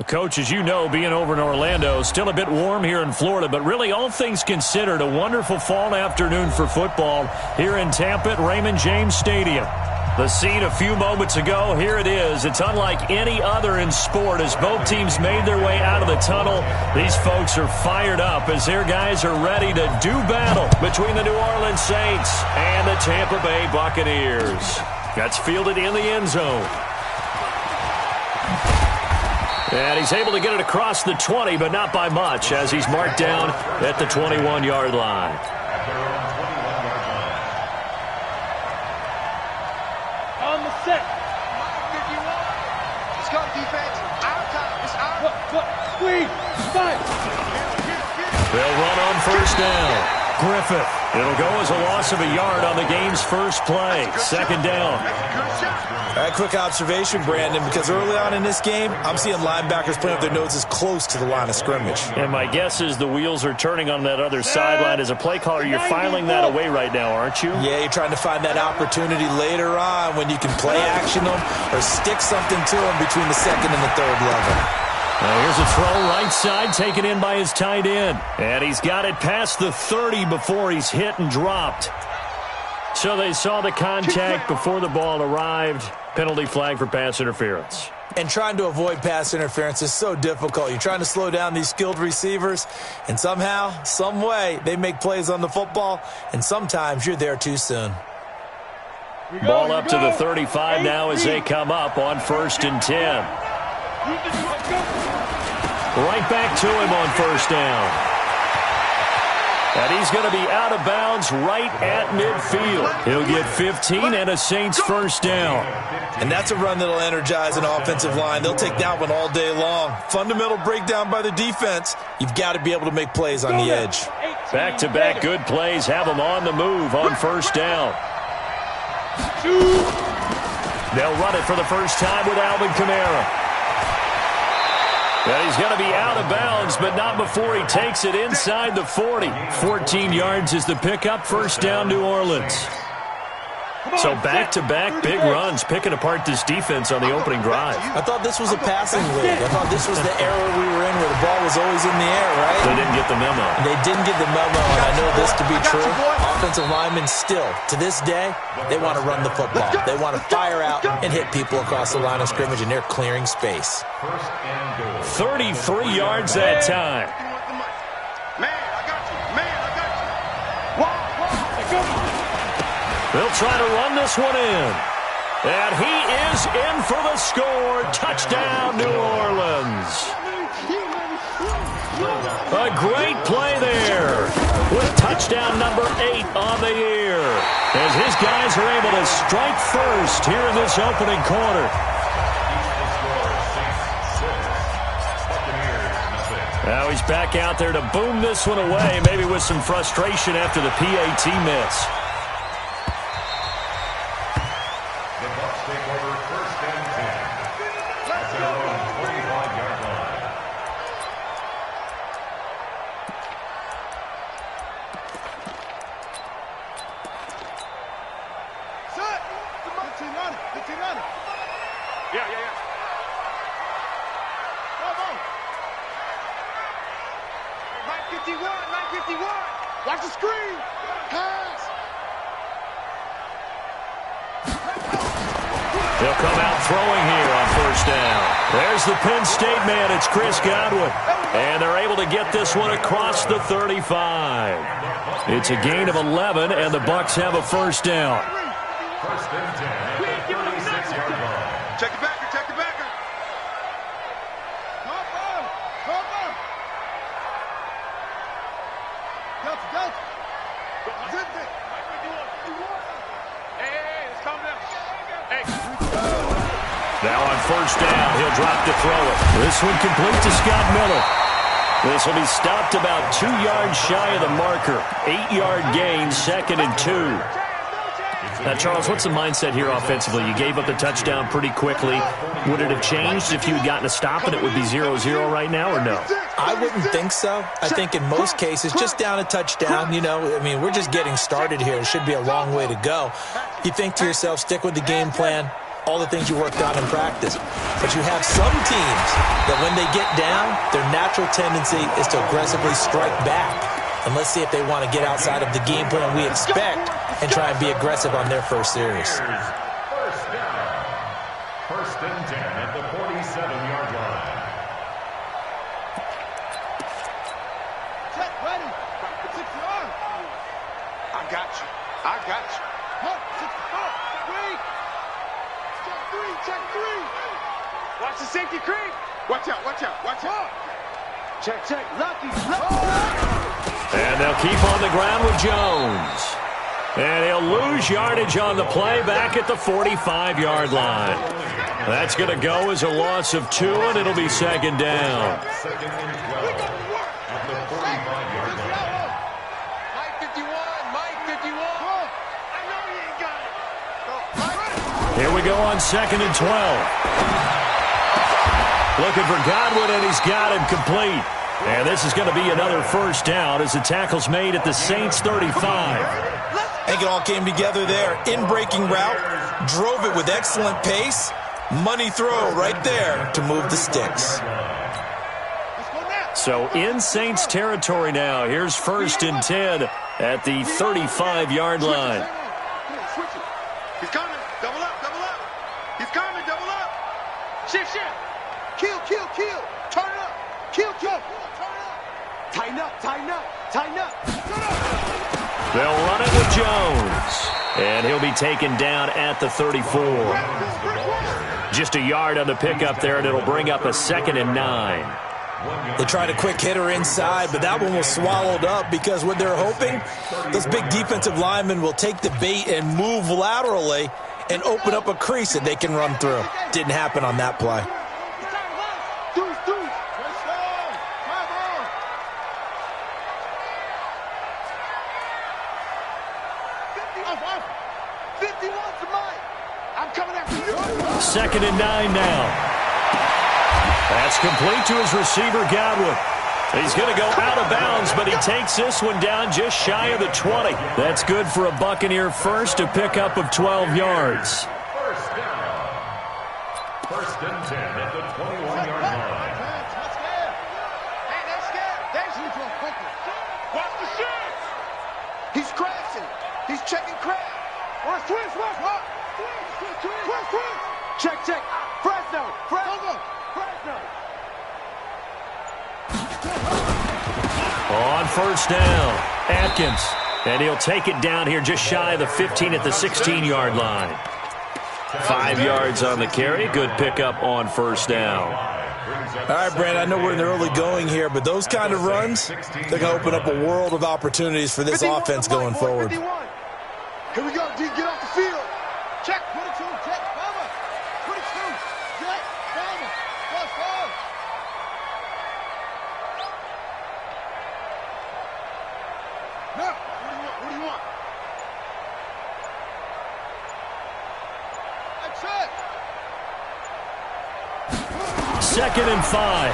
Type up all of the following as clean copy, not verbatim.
Coach, as you know, being over in Orlando, still a bit warm here in Florida, but really all things considered, a wonderful fall afternoon for football here in Tampa at Raymond James Stadium. The scene a few moments ago, here it is. It's unlike any other in sport as both teams made their way out of the tunnel. These folks are fired up as their guys are ready to do battle between the New Orleans Saints and the Tampa Bay Buccaneers. That's fielded in the end zone. And he's able to get it across the 20, but not by much, as he's marked down at the 21-yard line. On the set. Let's go, defense. Our time. It's our. Look. Squeeze. Fight. They'll run on first down. Griffith. It'll go as a loss of a yard on the game's first play. Second down. A quick observation, Brandon, because early on in this game, I'm seeing linebackers playing with their noses close to the line of scrimmage. And my guess is the wheels are turning on that other sideline. As a play caller, you're filing that away right now, aren't you? Yeah, you're trying to find that opportunity later on when you can play action them or stick something to them between the second and the third level. Now here's a throw right side taken in by his tight end. And he's got it past the 30 before he's hit and dropped. So they saw the contact before the ball arrived. Penalty flag for pass interference. And trying to avoid pass interference is so difficult. You're trying to slow down these skilled receivers, and somehow, some way, they make plays on the football, and sometimes you're there too soon. Ball up to the 35 now as they come up on 1st and 10. Right back to him on first down. And he's going to be out of bounds right at midfield. He'll get 15 and a Saints first down. And that's a run that'll energize an offensive line. They'll take that one all day long. Fundamental breakdown by the defense. You've got to be able to make plays on the edge. Back-to-back good plays have them on the move on first down. They'll run it for the first time with Alvin Kamara. And he's going to be out of bounds, but not before he takes it inside the 40. 14 yards is the pickup. First down, New Orleans. So back-to-back big runs, picking apart this defense on the opening drive. I thought this was a passing league. I thought this was the era we were in where the ball was always in the air, right? They didn't get the memo. They didn't get the memo, and I know this to be true. Offensive linemen still, to this day, they want to run the football. They want to fire out and hit people across the line of scrimmage, and they're clearing space. 33 yards that time. They'll try to run this one in. And he is in for the score. Touchdown, New Orleans. A great play there with touchdown number 8 on the year as his guys are able to strike first here in this opening quarter. Now he's back out there to boom this one away, maybe with some frustration after the PAT miss. Watch the screen. Pass. They'll come out throwing here on first down. There's the Penn State man. It's Chris Godwin. And they're able to get this one across the 35. It's a gain of 11, and the Bucs have a first down. First and 10. 46-yard line. Check the backer. Check the backer. Now on first down, he'll drop to throw it. This one complete to Scott Miller. This will be stopped about 2 yards shy of the marker. 8-yard gain, 2nd and 2. Now, Charles, what's the mindset here offensively? You gave up the touchdown pretty quickly. Would it have changed if you had gotten a stop and it would be 0-0 right now, or no? I wouldn't think so. I think in most cases, just down a touchdown, we're just getting started here. It should be a long way to go. You think to yourself, stick with the game plan, all the things you worked on in practice. But you have some teams that when they get down, their natural tendency is to aggressively strike back. And let's see if they want to get outside of the game plan we expect and try and be aggressive on their first series. First down. First and 10 at the 47-yard line. Check, ready. 6 yard. I got you. I got you. 1, 6, 4, wait. Check 3. Watch the safety creep. Watch out, watch out, watch out. Check. Lucky. And they'll keep on the ground with Jones. And he'll lose yardage on the play back at the 45-yard line. That's going to go as a loss of 2, and it'll be second down. Second and 12 at the 45-yard line. Mike 51. I know you ain't got it. Here we go on second and 12. Looking for Godwin, and he's got him complete. And this is going to be another first down as the tackle's made at the Saints 35. I think it all came together there. In-breaking route, drove it with excellent pace. Money throw right there to move the sticks. So in Saints territory now. Here's first and 10 at the 35-yard line. Switch it. He's coming. Double up. He's coming. Double up. Shift. Kill. Turn it up. Kill. Turn it up. Tighten up. They'll run it with Jones. And he'll be taken down at the 34. Just a yard on the pickup there, and it'll bring up a second and 9. They tried a quick hitter inside, but that one was swallowed up because what they're hoping, those big defensive linemen will take the bait and move laterally and open up a crease that they can run through. Didn't happen on that play. Second and 9 now. That's complete to his receiver, Godwin. He's going to go out of bounds, but he takes this one down just shy of the 20. That's good for a Buccaneer first, a pickup of 12 yards. First down. First and 10 at the 21-yard line. Hey, they're scared. Watch the shit. He's crashing. He's checking crash. Switch. Check. Fresno. On first down, Atkins. And he'll take it down here just shy of the 15 at the 16-yard line. 5 yards on the carry. Good pickup on first down. All right, Brand, I know we're in the early going here, but those kind of runs, they're going to open up a world of opportunities for this offense going forward. 51. Here we go, D. Get off the field. Check. 22. Check. Bomber. 22. Check. Bomber. Plus 4. Now, what do you want? Check. Second and 5.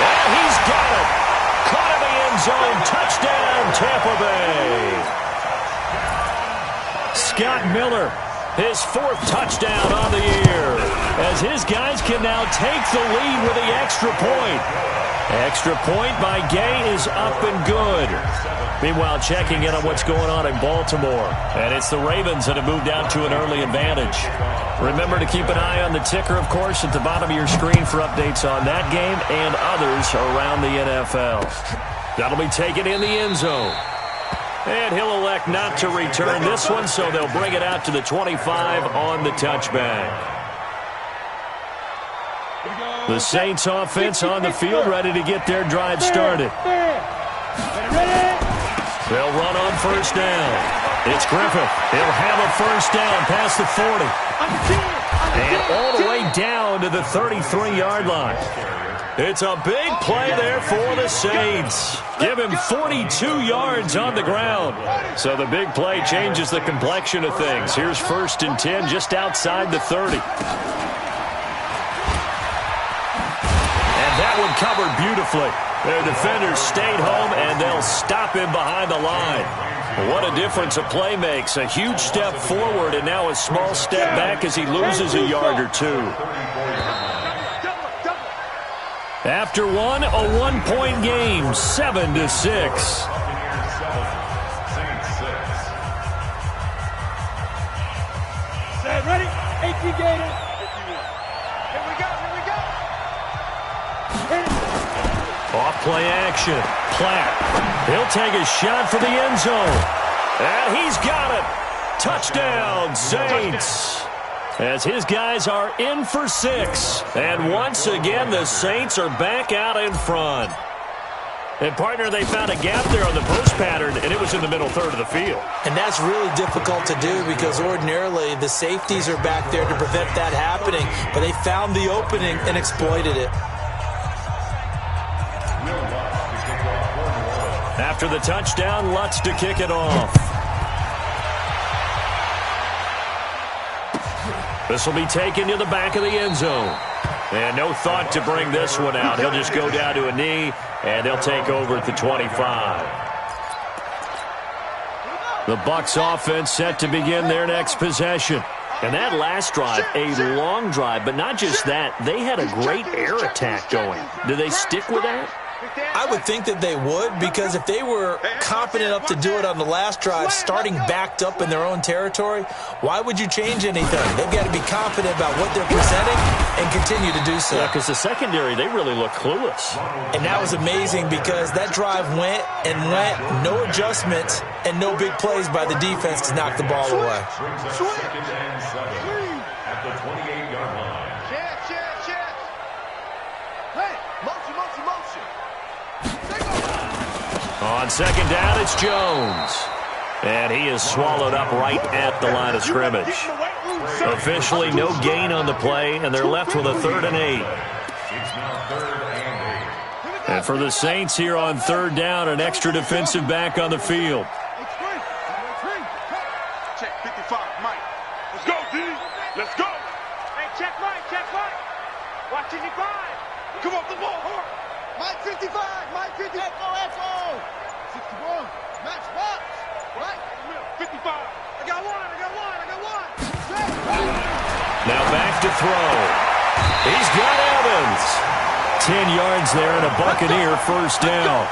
And he's got it. Caught in the end zone. Touchdown, Tampa Bay. Scott Miller, his 4th touchdown on the year, as his guys can now take the lead with the extra point. Extra point by Gay is up and good. Meanwhile, checking in on what's going on in Baltimore. And it's the Ravens that have moved out to an early advantage. Remember to keep an eye on the ticker, of course, at the bottom of your screen for updates on that game and others around the NFL. That'll be taken in the end zone. And he'll elect not to return this one, so they'll bring it out to the 25 on the touchback. The Saints offense on the field, ready to get their drive started. They'll run on first down. It's Griffith. He'll have a first down past the 40. And all the way down to the 33-yard line. It's a big play there for the Saints. Give him 42 yards on the ground. So the big play changes the complexion of things. Here's first and 10 just outside the 30. And that one covered beautifully. Their defenders stayed home, and they'll stop him behind the line. What a difference a play makes. A huge step forward and now a small step back as he loses a yard or two. After one, a one-point game, 7-6. Set, ready? 18 Gators. Here we go, here we go. Off play action. Platt. He'll take a shot for the end zone. And he's got it. Touchdown, Saints. As his guys are in for 6. And once again, the Saints are back out in front. And, partner, they found a gap there on the post pattern, and it was in the middle third of the field. And that's really difficult to do because ordinarily the safeties are back there to prevent that happening. But they found the opening and exploited it. After the touchdown, Lutz to kick it off. This will be taken to the back of the end zone. And no thought to bring this one out. He'll just go down to a knee, and they'll take over at the 25. The Bucs offense set to begin their next possession. And that last drive, a long drive, but not just that. They had a great air attack going. Do they stick with that? I would think that they would, because if they were confident enough to do it on the last drive, starting backed up in their own territory, why would you change anything? They've got to be confident about what they're presenting and continue to do so. Yeah, because the secondary, they really look clueless. And that was amazing because that drive went and went, no adjustments and no big plays by the defense to knock the ball away. Second and 7 at the 28-yard line. Chance. Hey, motion. On second down, it's Jones. And he is swallowed up right at the line of scrimmage. Officially no gain on the play, and they're left with a 3rd and 8. It's now 3rd and 8. And for the Saints here on 3rd down, an extra defensive back on the field. Check 55, Mike. Let's go, D. Let's go. Hey, check right. Watch it, 5. Come on, the ball. Mike 55, Echo. 61, match box. Right. 55. I got one. Now back to throw. He's got Evans. 10 yards there and a Buccaneer first down.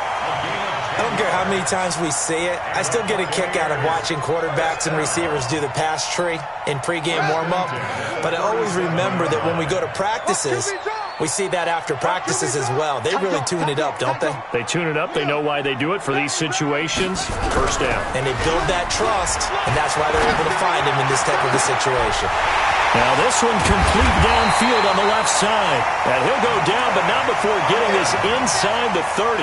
I don't care how many times we see it. I still get a kick out of watching quarterbacks and receivers do the pass tree in pregame warm-up. But I always remember that when we go to practices, we see that after practices as well. They really tune it up, don't they? They tune it up. They know why they do it for these situations. First down. And they build that trust, and that's why they're able to find him in this type of a situation. Now this one complete downfield on the left side. And he'll go down, but not before getting this inside the 30.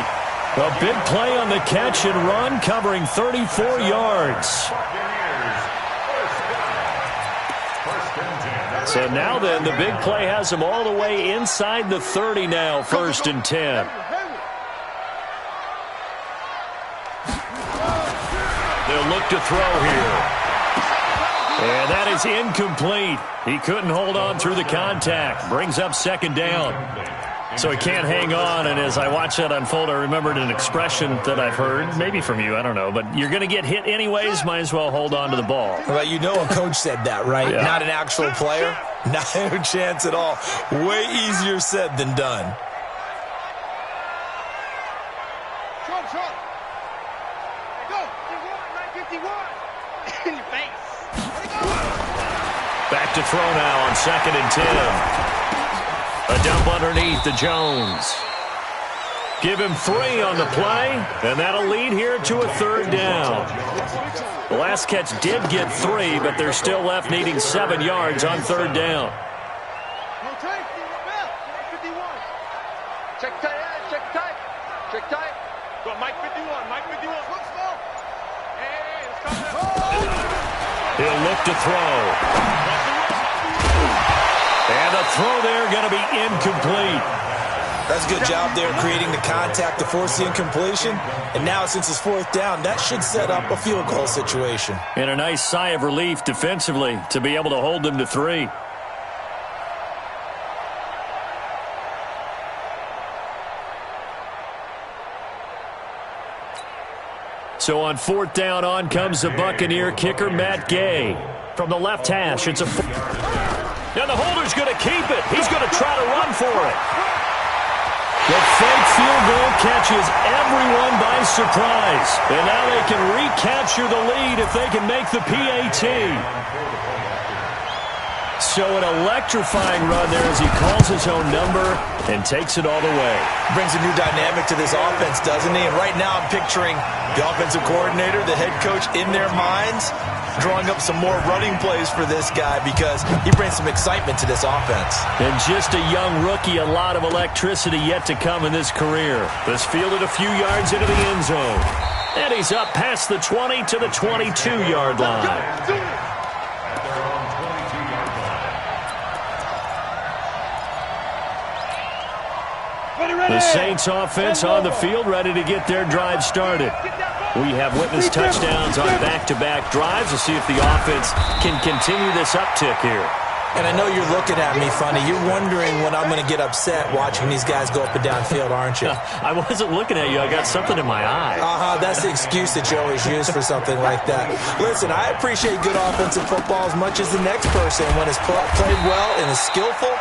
A big play on the catch and run, covering 34 yards. So now then, the big play has him all the way inside the 30 now, 1st and 10. They'll look to throw here. And that is incomplete. He couldn't hold on through the contact. Brings up 2nd down. So he can't hang on, and as I watch that unfold, I remembered an expression that I've heard, maybe from you, I don't know, but you're going to get hit anyways, might as well hold on to the ball. Well, you know a coach said that, right? Yeah. Not an actual player. Not a chance at all. Way easier said than done. Short. Go. 951. In your face. Back to throw now on 2nd and 10. A dump underneath to Jones. Give him 3 on the play, and that'll lead here to a 3rd down. The last catch did get 3, but they're still left needing 7 yards on 3rd down. Check tight. Go, Mike 51. Hey, it's coming. He'll look to throw. And the throw there going to be incomplete. That's a good job there creating the contact to force the incompletion. And now since it's 4th down, that should set up a field goal situation. And a nice sigh of relief defensively to be able to hold them to 3. So on 4th down, on comes the Buccaneer kicker, Matt Gay. From the left hash, it's a... And the holder's going to keep it. He's going to try to run for it. The fake field goal catches everyone by surprise. And now they can recapture the lead if they can make the PAT. So an electrifying run there as he calls his own number and takes it all the way. Brings a new dynamic to this offense, doesn't he? And right now I'm picturing the offensive coordinator, the head coach in their minds, drawing up some more running plays for this guy because he brings some excitement to this offense. And just a young rookie, a lot of electricity yet to come in this career. This fielded a few yards into the end zone. And he's up past the 20 to the 22-yard line. The Saints offense on the field, ready to get their drive started. We have witnessed touchdowns on back-to-back drives. We'll see if the offense can continue this uptick here. And I know you're looking at me funny. You're wondering when I'm going to get upset watching these guys go up and down field, aren't you? I wasn't looking at you. I got something in my eye. That's the excuse that you always use for something like that. Listen, I appreciate good offensive football as much as the next person. When it's played well and is skillful,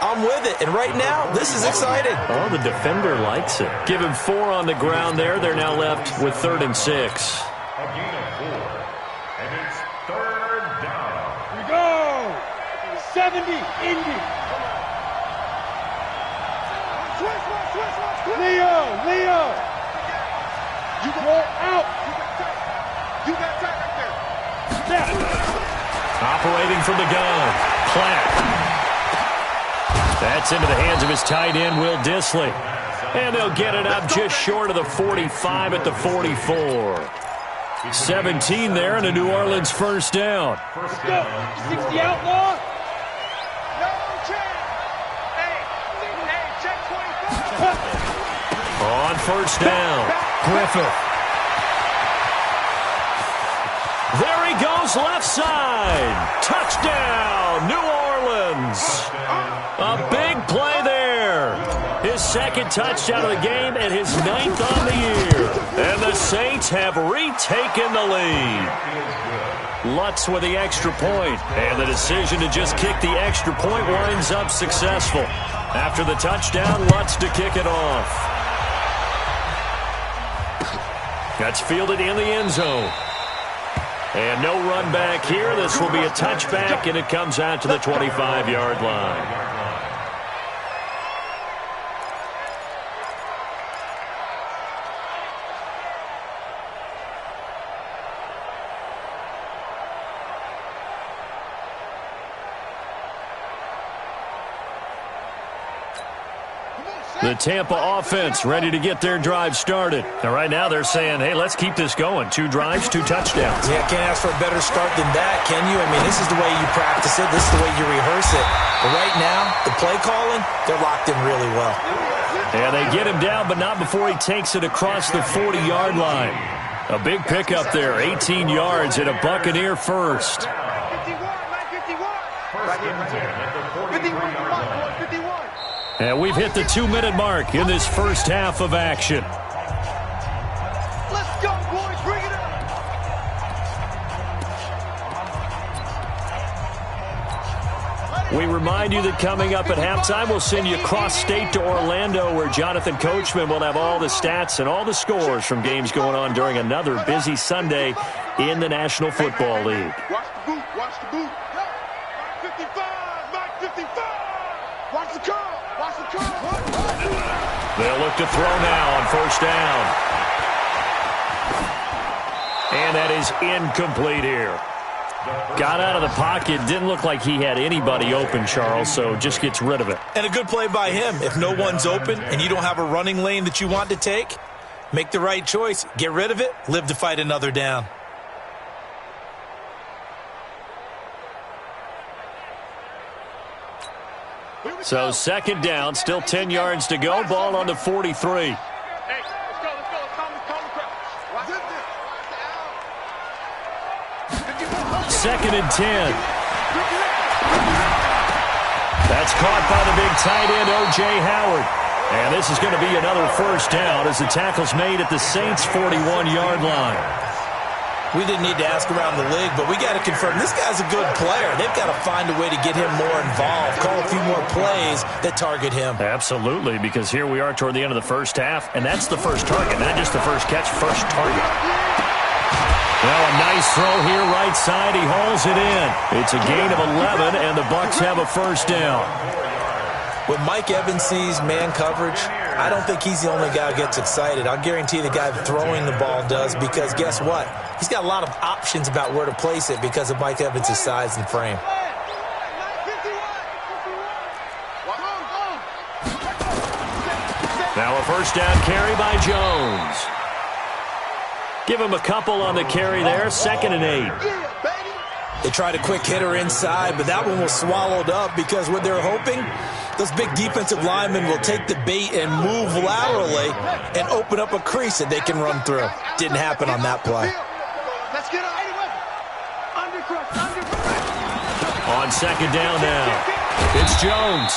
I'm with it. And right now, this is exciting. Oh, the defender likes it. Give him 4 on the ground there. They're now left with 3rd and 6. A gain of 4. And it's 3rd down. We go. 70, Indy. Leo. You Go out. You got tight right there. Snap. Operating from the gun. Platt. That's into the hands of his tight end, Will Dissly. And they'll get it up just short of the 45 at the 44. 17 there and a New Orleans first down. Let's go. 60 outlaw. No chance. Hey, check 25. On first down, Griffith. There he goes, left side. Touchdown, New Orleans. A big play there. His 2nd touchdown of the game and his 9th on the year. And the Saints have retaken the lead. Lutz with the extra point. And the decision to just kick the extra point winds up successful. After the touchdown, Lutz to kick it off. That's fielded in the end zone. And no run back here. This will be a touchback, and it comes out to the 25-yard line. The Tampa offense ready to get their drive started. And right now they're saying, hey, let's keep this going. 2 drives, 2 touchdowns. Yeah, can't ask for a better start than that, can you? I mean, this is the way you practice it. This is the way you rehearse it. But right now, the play calling, they're locked in really well. Yeah, they get him down, but not before he takes it across the 40-yard line. A big pickup there, 18 yards and a Buccaneer first. 51, 51. And we've hit the 2-minute mark in this first half of action. Let's go, boys. Bring it up. We remind you that coming up at halftime, we'll send you cross-state to Orlando, where Jonathan Coachman will have all the stats and all the scores from games going on during another busy Sunday in the National Football League. Watch the boot. Watch the boot. Mike 55. Mike 55. Watch the curl. Watch the curl. They'll look to throw now on first down. And that is incomplete here. Got out of the pocket. Didn't look like he had anybody open, Charles, so just gets rid of it. And a good play by him. If no one's open and you don't have a running lane that you want to take, make the right choice. Get rid of it. Live to fight another down. So 2nd down, still 10 yards to go. Ball on the 43. Hey, let's go. Let's calm the crowd. 2nd and 10. That's caught by the big tight end, O.J. Howard. And this is going to be another first down as the tackle's made at the Saints' 41-yard line. We didn't need to ask around the league, but we got to confirm this guy's a good player. They've got to find a way to get him more involved, call a few more plays that target him. Absolutely, because here we are toward the end of the first half, and that's the first target, not just the first catch, first target. Well, a nice throw here, right side. He hauls it in. It's a gain of 11, and the Bucs have a first down. When Mike Evans sees man coverage, I don't think he's the only guy who gets excited. I'll guarantee the guy throwing the ball does, because guess what? He's got a lot of options about where to place it because of Mike Evans' size and frame. Now a first down carry by Jones. Give him a couple on the carry there, 2nd and 8. They tried a quick hitter inside, but that one was swallowed up because what they're hoping, those big defensive linemen will take the bait and move laterally and open up a crease that they can run through. Didn't happen on that play. Let's get on. On 2nd down now, it's Jones.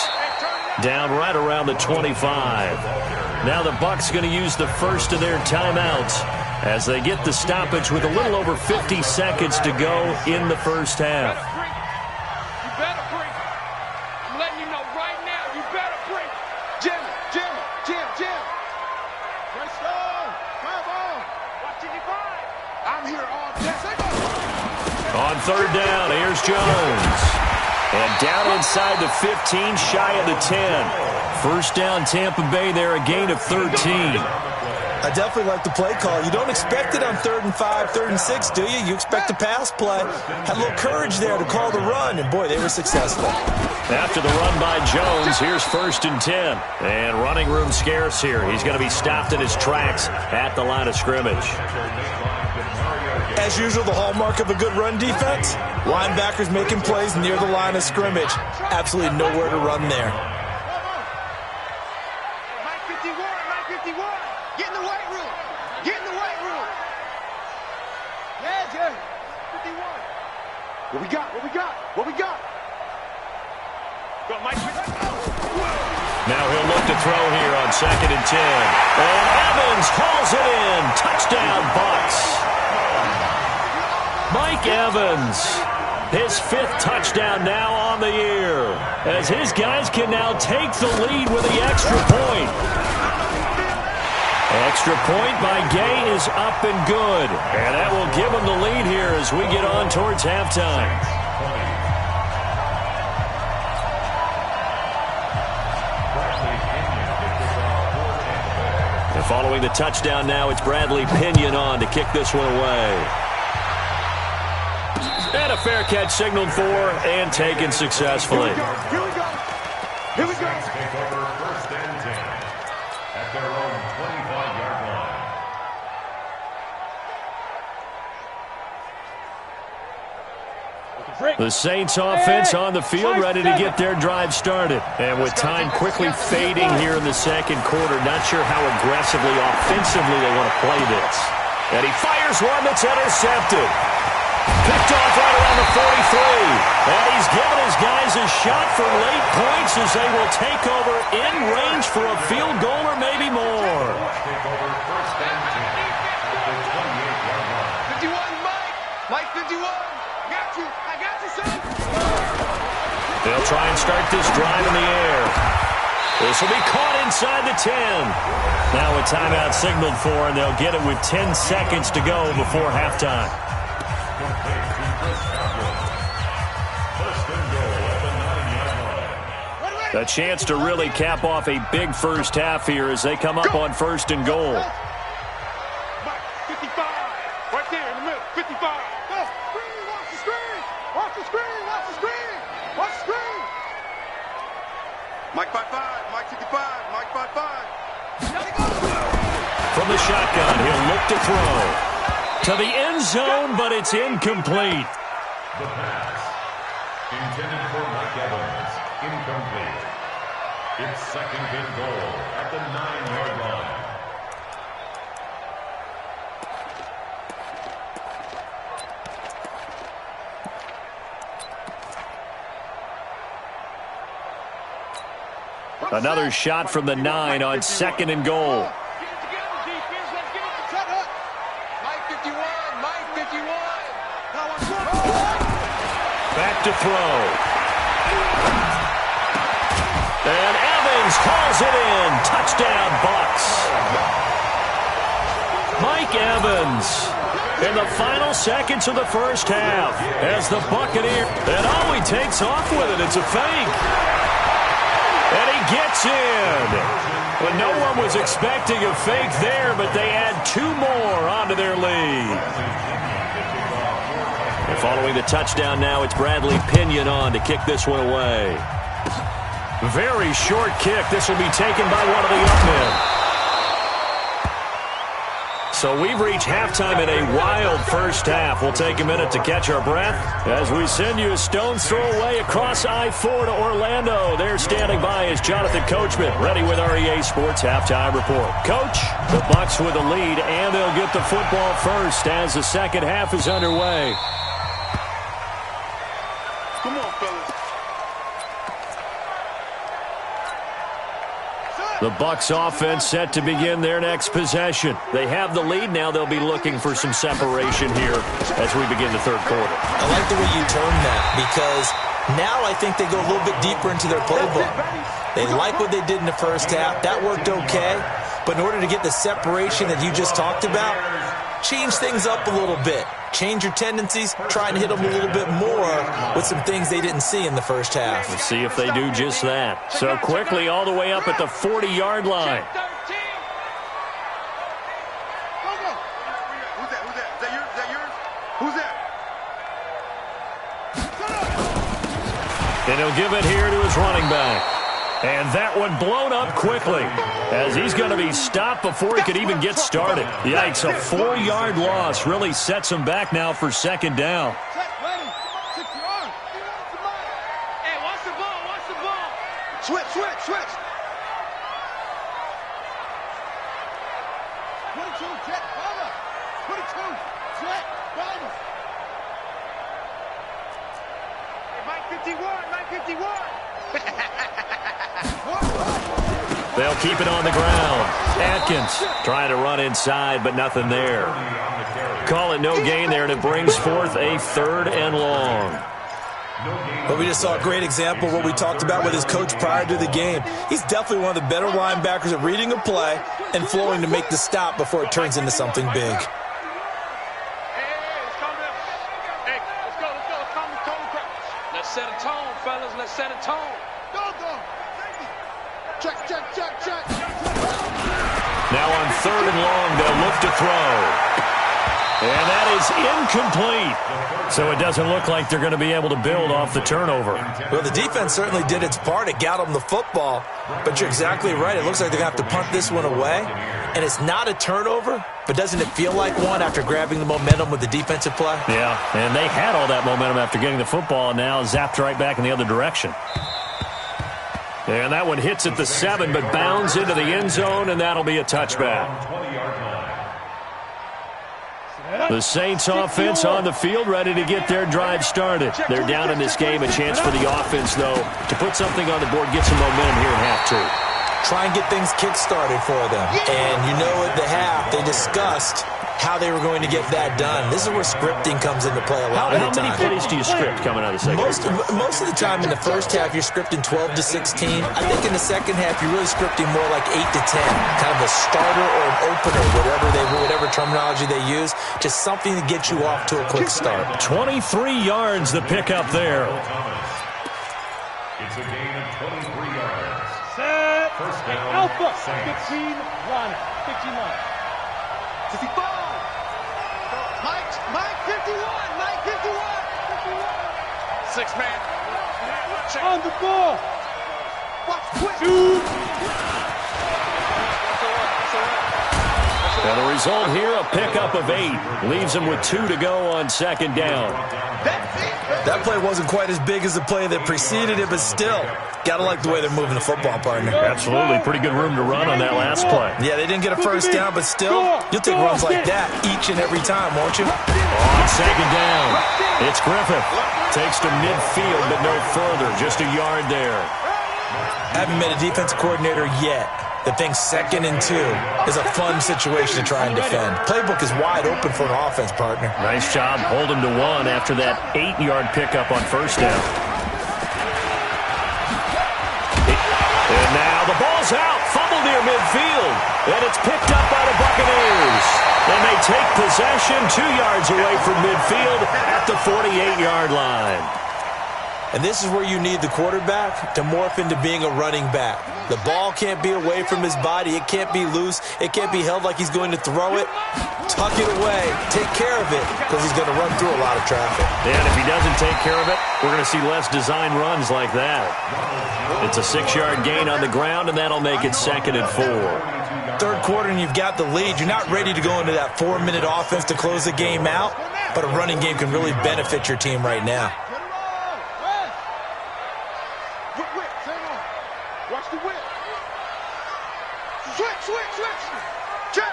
Down right around the 25. Now the Bucs going to use the first of their timeouts as they get the stoppage with a little over 50 seconds to go in the first half. You better break. I'm letting you know right now, you better break. Jim. Press on. Come on. Watching you find. I'm here all day. On 3rd down, here's Jones. And down inside the 15, shy of the 10. First down, Tampa Bay there, a gain of 13. I definitely like the play call. You don't expect it on 3rd and 5, 3rd and 6, do you? You expect a pass play. Had a little courage there to call the run, and boy, they were successful. After the run by Jones, here's 1st and 10. And running room scarce here. He's going to be stopped in his tracks at the line of scrimmage. As usual, the hallmark of a good run defense, linebackers making plays near the line of scrimmage. Absolutely nowhere to run there. Mike 51. Get in the weight room. Yeah, Jay. 51. What we got? Go, Mike. Now he'll look to throw here on 2nd and 10. And Evans hauls it in. Touchdown, Bucs. Mike Evans, his 5th touchdown now on the year, as his guys can now take the lead with the extra point. Extra point by Gay is up and good, and that will give him the lead here as we get on towards halftime. And following the touchdown now, it's Bradley Pinion on to kick this one away. And a fair catch signaled for and taken successfully. Here we go. Take over 1st and 10 at their own 25-yard line. The Saints offense on the field, ready to get their drive started. And with time quickly fading here in the 2nd quarter, not sure how aggressively, offensively they want to play this. And he fires one that's intercepted. Picked off right around the 43. And he's given his guys a shot for late points as they will take over in range for a field goal or maybe more. Take over 1st and 10 at the 28-yard line. 51, Mike 51. I got you, son. They'll try and start this drive in the air. This will be caught inside the 10. Now a timeout signaled for, and they'll get it with 10 seconds to go before halftime. A chance to really cap off a big first half here as they come up on 1st and goal. 55. Right there in the middle. 55. Go. Watch the screen. Watch the screen. Mike 55. Mike 55. Mike 55. From the shotgun, he'll look to throw. To the end zone, but it's incomplete. The pass intended for Mike Evans. Incomplete. It's 2nd and goal at the 9-yard line. Another shot from the 9 on 2nd and goal. Back to throw. And Evans calls it in. Touchdown, Bucs. Mike Evans in the final seconds of the first half as the Buccaneer. And oh, he takes off with it. It's a fake. And he gets in. But no one was expecting a fake there, but they add 2 more onto their lead. And following the touchdown now, it's Bradley Pinion on to kick this one away. Very short kick. This will be taken by one of the up men. So we've reached halftime in a wild first half. We'll take a minute to catch our breath as we send you a stone's throw away across I-4 to Orlando. There standing by is Jonathan Coachman, ready with our EA Sports Halftime Report. Coach, the Bucs with the lead, and they'll get the football first as the second half is underway. Come on, fellas. The Bucs offense set to begin their next possession. They have the lead. Now they'll be looking for some separation here as we begin the third quarter. I like the way you termed that because now I think they go a little bit deeper into their playbook. They like what they did in the first half. That worked okay. But in order to get the separation that you just talked about, change things up a little bit. Change your tendencies, try and hit them a little bit more with some things they didn't see in the first half. Let's see if they do just that. So quickly all the way up at the 40-yard line. Who's that? Who's that? Is that yours? Is that yours? Who's that? And he'll give it here to his running back. And that one blown up quickly as he's going to be stopped before he could even get started. Yikes, a 4-yard loss really sets him back now for second down. Hey, watch the ball, watch the ball. Switch. 22, jet, follow. 22, jet, follow. Hey, Mike 51. They'll keep it on the ground. Atkins trying to run inside, but nothing there. Call it no gain there, and it brings forth a 3rd and long. But we just saw a great example of what we talked about with his coach prior to the game. He's definitely one of the better linebackers at reading a play and flowing to make the stop before it turns into something big. Hey, let's calm down. Hey, let's go. Let's set a tone, fellas. Let's set a tone. Go. Check. Now on 3rd and long, they'll look to throw. And that is incomplete. So it doesn't look like they're going to be able to build off the turnover. Well, the defense certainly did its part. It got them the football. But you're exactly right. It looks like they're going to have to punt this one away. And it's not a turnover, but doesn't it feel like one after grabbing the momentum with the defensive play? Yeah, and they had all that momentum after getting the football, and now zapped right back in the other direction. And that one hits at the 7, but bounds into the end zone, and that'll be a touchback. The Saints offense on the field, ready to get their drive started. They're down in this game. A chance for the offense, though, to put something on the board, get some momentum here in half 2. Try and get things kick-started for them. And you know at the half, they discussed how they were going to get that done. This is where scripting comes into play a lot of the time. How many plays do you script coming out of the second half? Most of the time in the first half, you're scripting 12 to 16. I think in the second half, you're really scripting more like 8 to 10. Kind of a starter or an opener, whatever terminology they use. Just something to get you off to a quick start. 23 yards the pickup there. It's a gain of 23 yards. Set. First down, Alpha. Saints. 15 line. 55. Mike 51. 6-man. Check. On the ball. Watch quick. And the result here, a pickup of 8. Leaves them with 2 to go on second down. That play wasn't quite as big as the play that preceded it, but still, got to like the way they're moving the football, partner. Absolutely. Pretty good room to run on that last play. Yeah, they didn't get a first down, but still, you'll take runs like that each and every time, won't you? On second down, it's Griffith. Takes to midfield, but no further. Just a yard there. Haven't met a defensive coordinator yet that thinks 2nd and 2 is a fun situation to try and defend. Playbook is wide open for an offense, partner. Nice job holding to 1 after that 8-yard pickup on first down. And now the ball's out. Fumble near midfield. And it's picked up by the Buccaneers. And they take possession 2 yards away from midfield at the 48-yard line. And this is where you need the quarterback to morph into being a running back. The ball can't be away from his body. It can't be loose. It can't be held like he's going to throw it. Tuck it away. Take care of it because he's going to run through a lot of traffic. And if he doesn't take care of it, we're going to see less design runs like that. It's a 6-yard gain on the ground, and that'll make it 2nd and 4. Third quarter, and you've got the lead. You're not ready to go into that 4-minute offense to close the game out, but a running game can really benefit your team right now. Watch the whip. Switch. Check.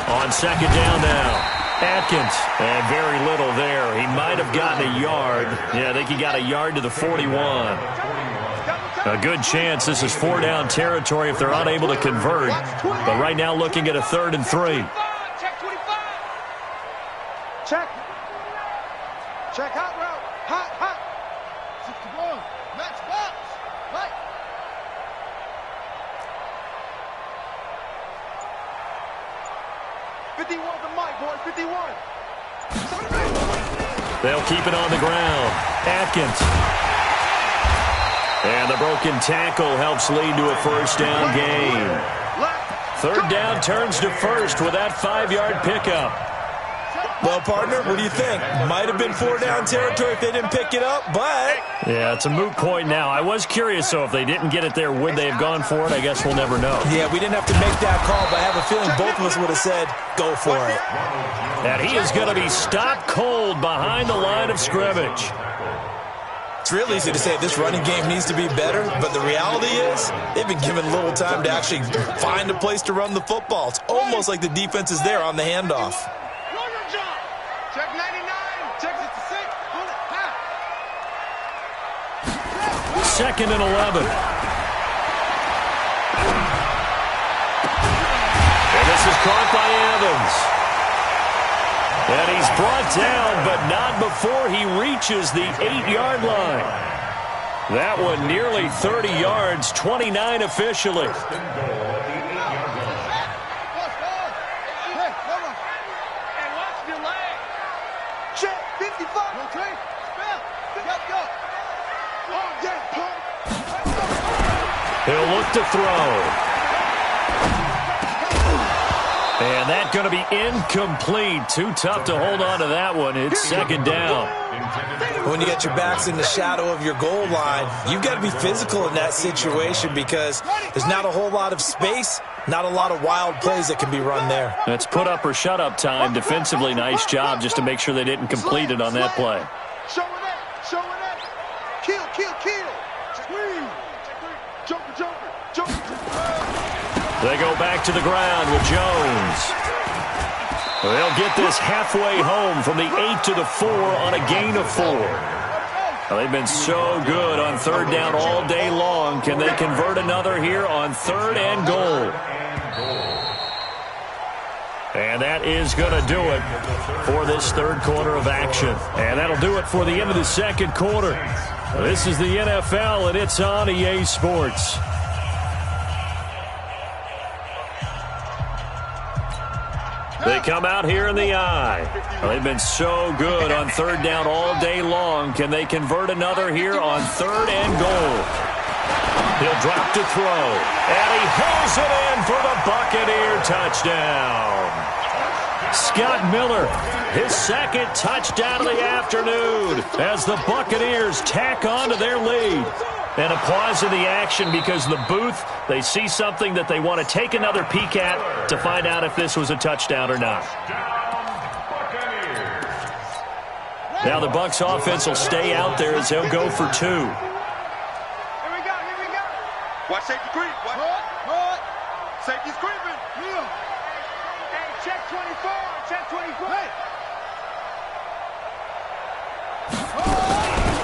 On 2nd down now. Atkins, and very little there. He might have gotten a yard. Yeah, I think he got a yard to the 41. A good chance this is 4-down territory if they're unable to convert. But right now looking at a 3rd and 3. Check hot route. Hot. 61. Max box. Right. The mic, boy. 51. They'll keep it on the ground. Atkins. And the broken tackle helps lead to a 1st down gain. 3rd down turns to 1st with that 5-yard pickup. Well, partner, what do you think? Might have been 4-down territory if they didn't pick it up, but... Yeah, it's a moot point now. I was curious, so if they didn't get it there, would they have gone for it? I guess we'll never know. Yeah, we didn't have to make that call, but I have a feeling both of us would have said, go for it. And he is going to be stopped cold behind the line of scrimmage. It's real easy to say this running game needs to be better, but the reality is they've been given little time to actually find a place to run the football. It's almost like the defense is there on the handoff. Check 99. Check it to 6. 2nd and 11. And this is caught by Evans. And he's brought down, but not before he reaches the 8-yard line. That one nearly 30 yards, 29 officially. He'll look to throw. And that's going to be incomplete. Too tough to hold on to that one. It's 2nd down. When you get your backs in the shadow of your goal line, you've got to be physical in that situation because there's not a whole lot of space, not a lot of wild plays that can be run there. That's put up or shut up time. Defensively, nice job just to make sure they didn't complete it on that play. Showing that. Kill. Squeeze. Joker. They go back to the ground with Jones. They'll get this halfway home from the 8 to the 4 on a gain of 4. They've been so good on 3rd down all day long. Can they convert another here on 3rd and goal? And that is going to do it for this 3rd quarter of action. And that'll do it for the end of the 2nd quarter. This is the NFL, and it's on EA Sports. They come out here in the eye. They've been so good on 3rd down all day long. Can they convert another here on 3rd and goal? He'll drop to throw. And he hauls it in for the Buccaneer touchdown. Scott Miller, his 2nd touchdown of the afternoon as the Buccaneers tack on to their lead. And a pause in the action because the booth, they see something that they want to take another peek at to find out if this was a touchdown or not. Now the Bucs offense will stay out there as they'll go for 2. Here we go. Watch safety creep. What? Safety's creeping. Hey, check 24.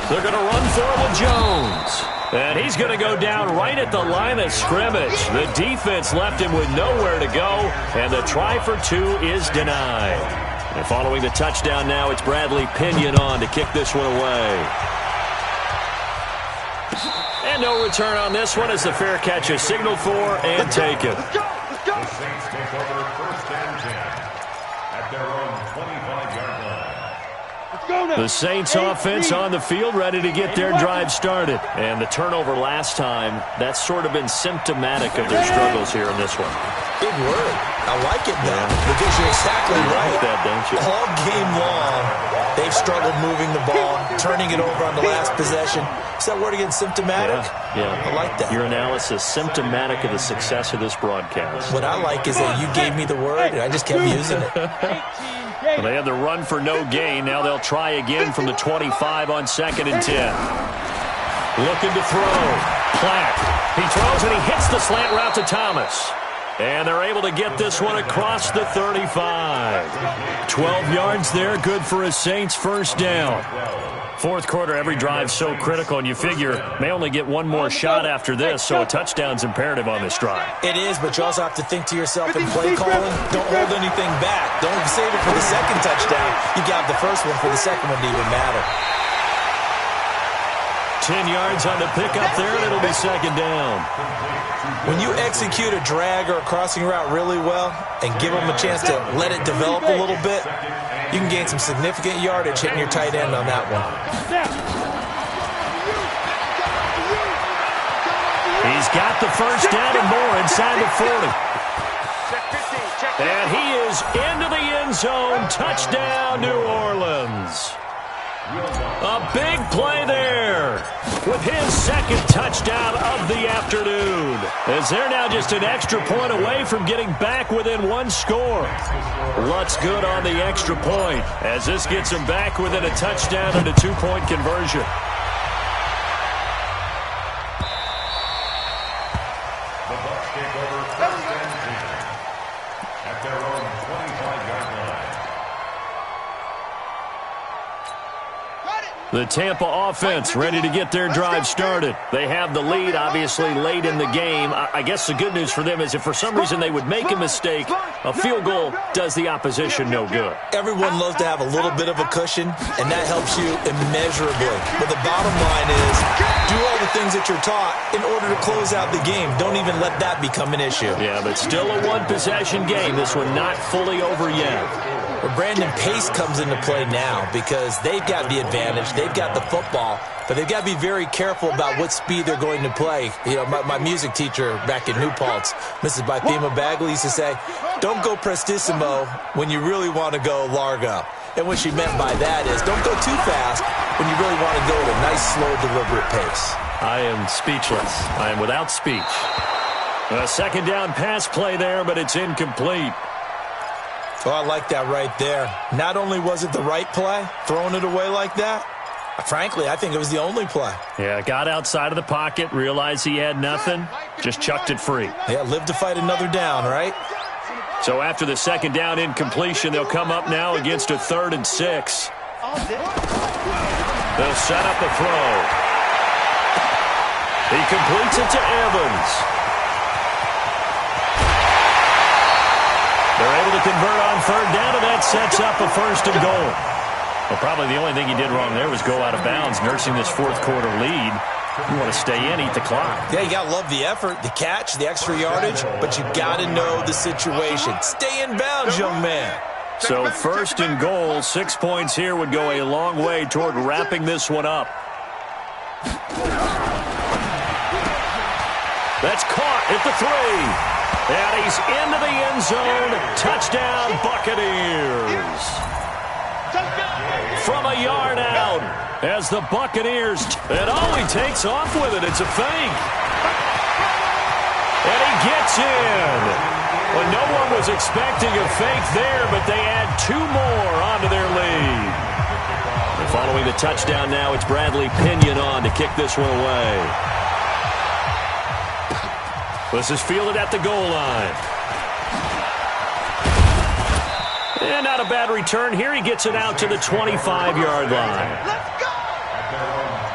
The They're going to run for it with Jones. And he's going to go down right at the line of scrimmage. The defense left him with nowhere to go, and the try for two is denied. And following the touchdown now, it's Bradley Pinion on to kick this one away. And no return on this one as the fair catch is signaled for and taken. The Saints take over 1st and 10 at their own 25-yard line. The Saints offense on the field, ready to get their drive started. And the turnover last time, that's sort of been symptomatic of their struggles here in this one. Big word. I like it now because you're exactly right. Like that, don't you? All game long, they've struggled moving the ball, turning it over on the last possession. Is that word again, symptomatic? Yeah. I like that. Your analysis, symptomatic of the success of this broadcast. What I like is that you gave me the word, and I just kept using it. Well, they had the run for no gain. Now they'll try again from the 25 on 2nd and 10. Looking to throw. Platt. He throws and he hits the slant route to Thomas. And they're able to get this one across the 35. 12 yards there, good for a Saints first down. Fourth quarter, every drive so critical, and you figure may only get one more shot after this, so a touchdown's imperative on this drive. It is, but you also have to think to yourself in play calling, don't hold anything back. Don't save it for the second touchdown. You got the first one for the second one to even matter. 10 yards on the pickup there, and it'll be second down. When you execute a drag or a crossing route really well and give them a chance to let it develop a little bit, you can gain some significant yardage hitting your tight end on that one. He's got the first down and more inside the 40. And he is into the end zone. Touchdown, New Orleans. A big play there with his second touchdown of the afternoon. As they're now just an extra point away from getting back within one score. Lutz good on the extra point as this gets them back within a touchdown and a two-point conversion. The Bucs take over 1st and 10 at their own 25-yard line. The Tampa offense ready to get their drive started. They have the lead, obviously, late in the game. I guess the good news for them is if for some reason they would make a mistake, a field goal does the opposition no good. Everyone loves to have a little bit of a cushion, and that helps you immeasurably. But the bottom line is do all the things that you're taught in order to close out the game. Don't even let that become an issue. Yeah, but still a one-possession game. This one not fully over yet. Well, Brandon, pace comes into play now because they've got the advantage. They've got the football, but they've got to be very careful about what speed they're going to play. You know, my music teacher back in New Paltz, Mrs. Bythema Bagley, used to say, don't go prestissimo when you really want to go largo. And what she meant by that is don't go too fast when you really want to go at a nice, slow, deliberate pace. I am speechless. I am without speech. A second down pass play there, but it's incomplete. Oh, I like that right there. Not only was it the right play, throwing it away like that, frankly, I think it was the only play. Yeah, got outside of the pocket, realized he had nothing, just chucked it free. Yeah, live to fight another down, right? So after the second down incompletion, they'll come up now against a 3rd and 6. They'll set up a throw. He completes it to Evans. They're able to convert on 3rd down, and that sets up a 1st and goal. Well, probably the only thing he did wrong there was go out of bounds, nursing this fourth quarter lead. You want to stay in, eat the clock. Yeah, you got to love the effort, the catch, the extra yardage, but you got to know the situation. Stay in bounds, young man. So 1st and goal, 6 points here would go a long way toward wrapping this one up. That's caught at the 3. And he's into the end zone. Touchdown, Buccaneers. From a yard out as the Buccaneers, and he takes off with it. It's a fake. And he gets in. Well, no one was expecting a fake there, but they add 2 more onto their lead. And following the touchdown now, it's Bradley Pinion on to kick this one away. This is fielded at the goal line. And not a bad return here. He gets it out to the 25-yard line. At their own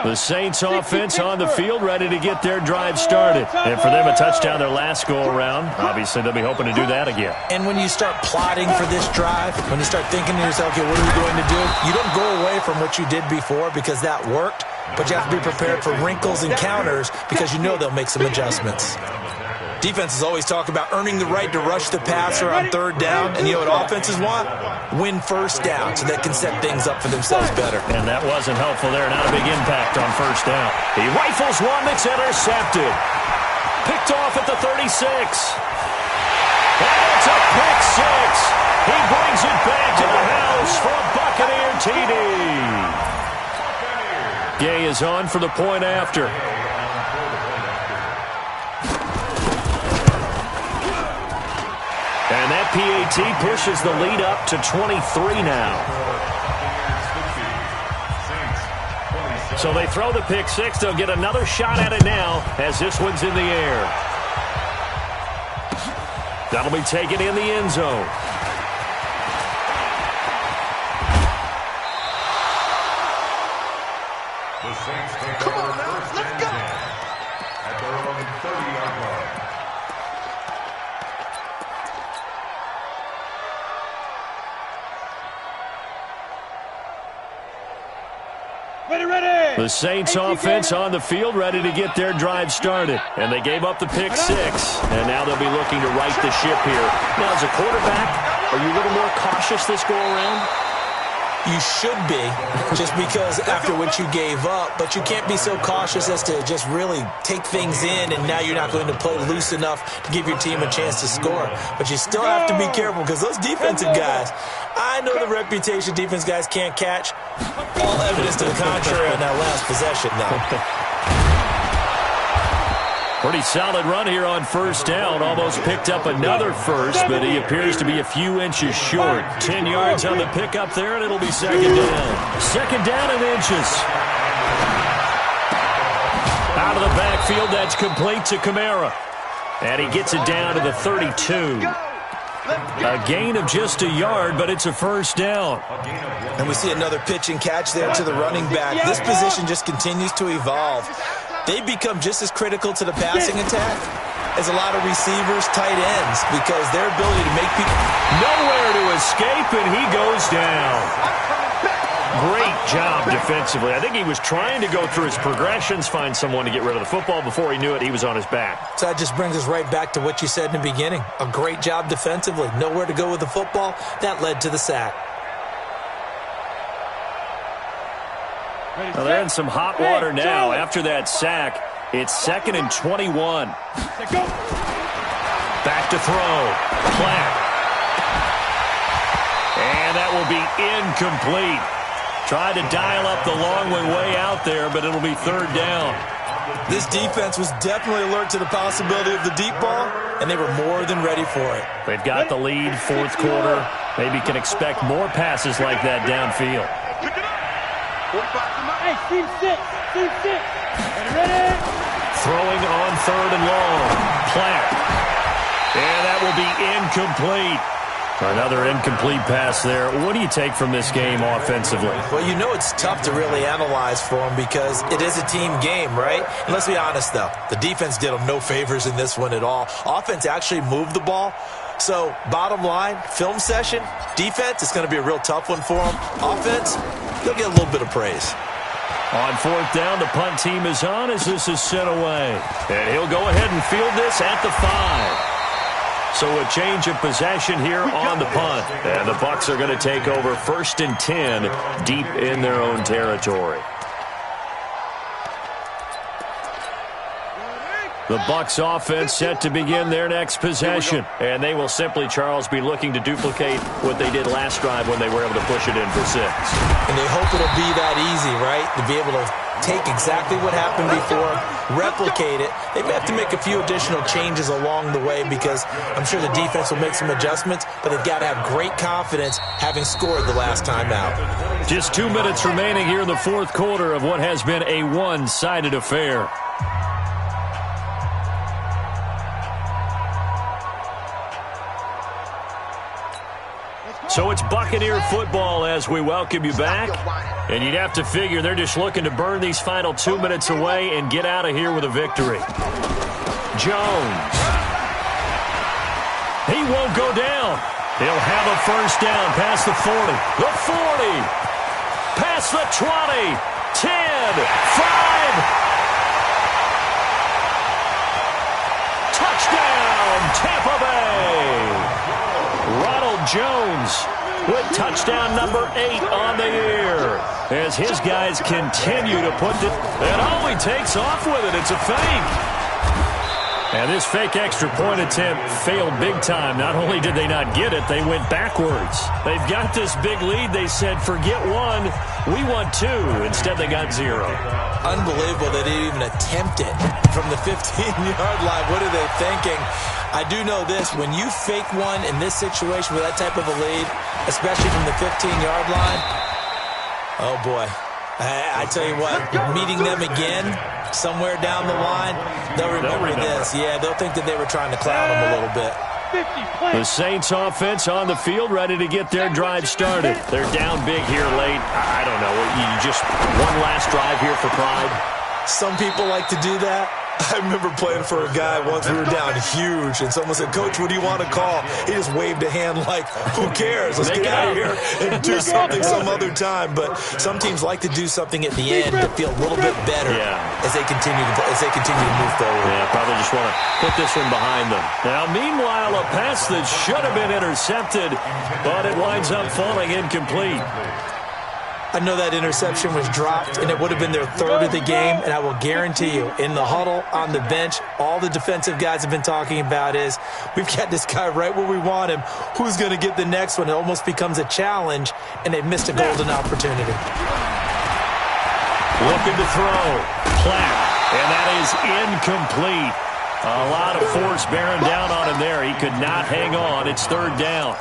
The Saints offense on the field, ready to get their drive started. And for them, a touchdown their last go-around. Obviously, they'll be hoping to do that again. And when you start plotting for this drive, when you start thinking to yourself, okay, what are we going to do? You don't go away from what you did before because that worked, but you have to be prepared for wrinkles and counters because you know they'll make some adjustments. Defenses always talk about earning the right to rush the passer on third down, and you know what offenses want? Win first down so they can set things up for themselves better. And that wasn't helpful there. Not a big impact on first down. He rifles one that's intercepted. Picked off at the 36. And it's a pick six. He brings it back to the house for a Buccaneer TD. Gay is on for the point after. And that PAT pushes the lead up to 23 now. So they throw the pick six. They'll get another shot at it now as this one's in the air. That'll be taken in the end zone. The Saints take over first and 10 at their own 30-yard line. The Saints offense on the field, ready to get their drive started. And they gave up the pick six. And now they'll be looking to right the ship here. Now, as a quarterback, are you a little more cautious this go-around? You should be, just because after what you gave up, but you can't be so cautious as to just really take things in, and now you're not going to play loose enough to give your team a chance to score. But you still have to be careful because those defensive guys, I know the reputation defense guys can't catch. All evidence to the contrary on that last possession, though. Pretty solid run here on first down. Almost picked up another first, but he appears to be a few inches short. 10 yards on the pickup there, and it'll be second down. Second down and inches. Out of the backfield, that's complete to Kamara. And he gets it down to the 32. A gain of just a yard, but it's a first down. And we see another pitch and catch there to the running back. This position just continues to evolve. They become just as critical to the passing attack as a lot of receivers, tight ends, because their ability to make people nowhere to escape, and he goes down. Great job defensively. I think he was trying to go through his progressions, find someone to get rid of the football. Before he knew it, he was on his back. So that just brings us right back to what you said in the beginning. A great job defensively. Nowhere to go with the football. That led to the sack. Well, they're in some hot water now. After that sack, it's 2nd and 21. Back to throw. Platt. And that will be incomplete. Tried to dial up the long way out there, but it'll be third down. This defense was definitely alert to the possibility of the deep ball, and they were more than ready for it. They've got the lead, fourth quarter. Maybe can expect more passes like that downfield. Hey, team six. Ready? Throwing on third and long. Platt. And that will be incomplete. Another incomplete pass there. What do you take from this game offensively? Well, you know it's tough to really analyze for them because it is a team game, right? And let's be honest, though. The defense did them no favors in this one at all. Offense actually moved the ball. So, bottom line, film session, defense, it's going to be a real tough one for them. Offense, they'll get a little bit of praise. On fourth down, the punt team is on as this is sent away. And he'll go ahead and field this at the 5. So a change of possession here on the punt. And the Bucs are going to take over 1st and 10 deep in their own territory. The Bucs offense set to begin their next possession. And they will simply, Charles, be looking to duplicate what they did last drive when they were able to push it in for 6. And they hope it'll be that easy, right? To be able to take exactly what happened before, replicate it. They may have to make a few additional changes along the way because I'm sure the defense will make some adjustments, but they've got to have great confidence having scored the last time out. Just 2 minutes remaining here in the fourth quarter of what has been a one-sided affair. So it's Buccaneer football as we welcome you back. And you'd have to figure they're just looking to burn these final 2 minutes away and get out of here with a victory. Jones. He won't go down. He'll have a first down past the 40. The 40. Past the 20. 10. 5. Touchdown, Tampa Bay. Ronald Jones with touchdown number 8 on the year as his guys continue to put it. And all he takes off with it, it's a fake. And this fake extra point attempt failed big time. Not only did they not get it, they went backwards. They've got this big lead. They said, forget 1, we want 2. Instead, they got 0. Unbelievable they didn't even attempt it from the 15-yard line. What are they thinking? I do know this. When you fake one in this situation with that type of a lead, especially from the 15-yard line, oh, boy. I tell you what, meeting them again somewhere down the line, they'll remember this. Yeah, they'll think that they were trying to clown them a little bit. The Saints offense on the field ready to get their drive started. They're down big here late. I don't know. You just one last drive here for pride. Some people like to do that. I remember playing for a guy once. We were down huge, and someone said, Coach, what do you want to call? He just waved a hand like, who cares? Let's get out of here and do something some other time. But some teams like to do something at the end to feel a little bit better as they continue to move forward. Yeah, probably just want to put this one behind them. Now, meanwhile, a pass that should have been intercepted, but it winds up falling incomplete. I know that interception was dropped, and it would have been their 3rd of the game, and I will guarantee you, in the huddle, on the bench, all the defensive guys have been talking about is, we've got this guy right where we want him. Who's going to get the next one? It almost becomes a challenge, and they've missed a golden opportunity. Looking to throw. Platt, and that is incomplete. A lot of force bearing down on him there. He could not hang on. It's 3rd down.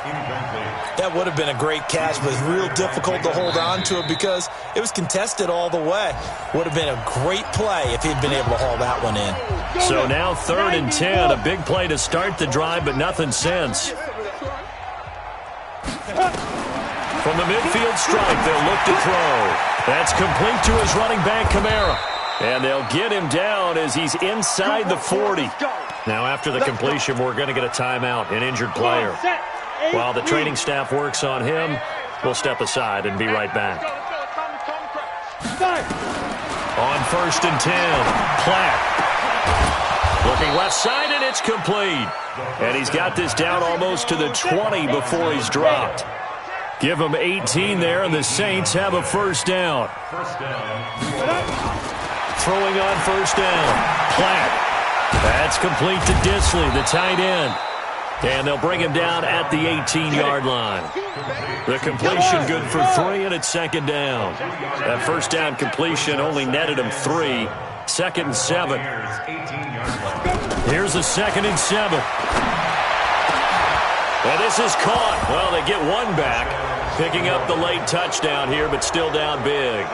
That would have been a great catch, but it's real difficult to hold on to it because it was contested all the way. Would have been a great play if he'd been able to haul that one in. So now 3rd and 10. A big play to start the drive, but nothing since. From the midfield stripe, they'll look to throw. That's complete to his running back, Kamara. And they'll get him down as he's inside the 40. Now, after the completion, we're going to get a timeout, an injured player. While the training staff works on him, we'll step aside and be right back. On 1st and 10, Platt. Looking left side, and it's complete. And he's got this down almost to the 20 before he's dropped. Give him 18 there, and the Saints have a first down. Throwing on first down. Platt. That's complete to Disley, the tight end. And they'll bring him down at the 18-yard line. The completion good for 3, and it's 2nd down. That first down completion only netted him 3. 2nd and 7. Here's the 2nd and 7. And this is caught. Well, they get one back, picking up the late touchdown here, but still down big.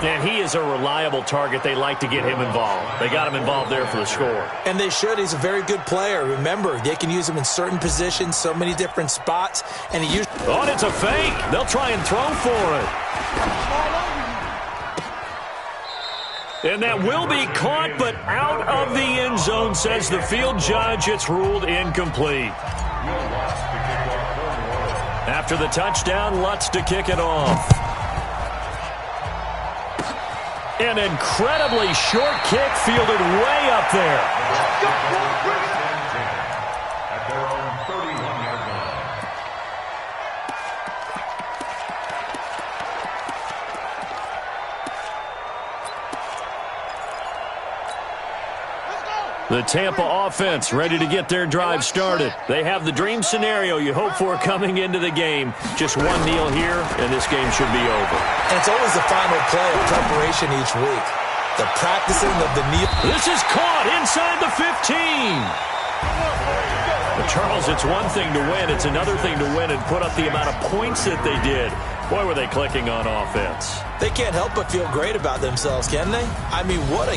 And he is a reliable target. They like to get him involved. They got him involved there for the score. And they should. He's a very good player. Remember, they can use him in certain positions, so many different spots. And he usually... Oh, and it's a fake. They'll try and throw for it. And that will be caught, but out of the end zone, says the field judge. It's ruled incomplete. After the touchdown, Lutz to kick it off. An incredibly short kick fielded way up there. At their own 31-yard line. The Tampa offense ready to get their drive started. They have the dream scenario you hope for coming into the game. Just one kneel here, and this game should be over. And it's always the final play of preparation each week. The practicing of the kneel. This is caught inside the 15. But Charles, it's one thing to win. It's another thing to win and put up the amount of points that they did. Boy, were they clicking on offense. They can't help but feel great about themselves, can they? I mean, what a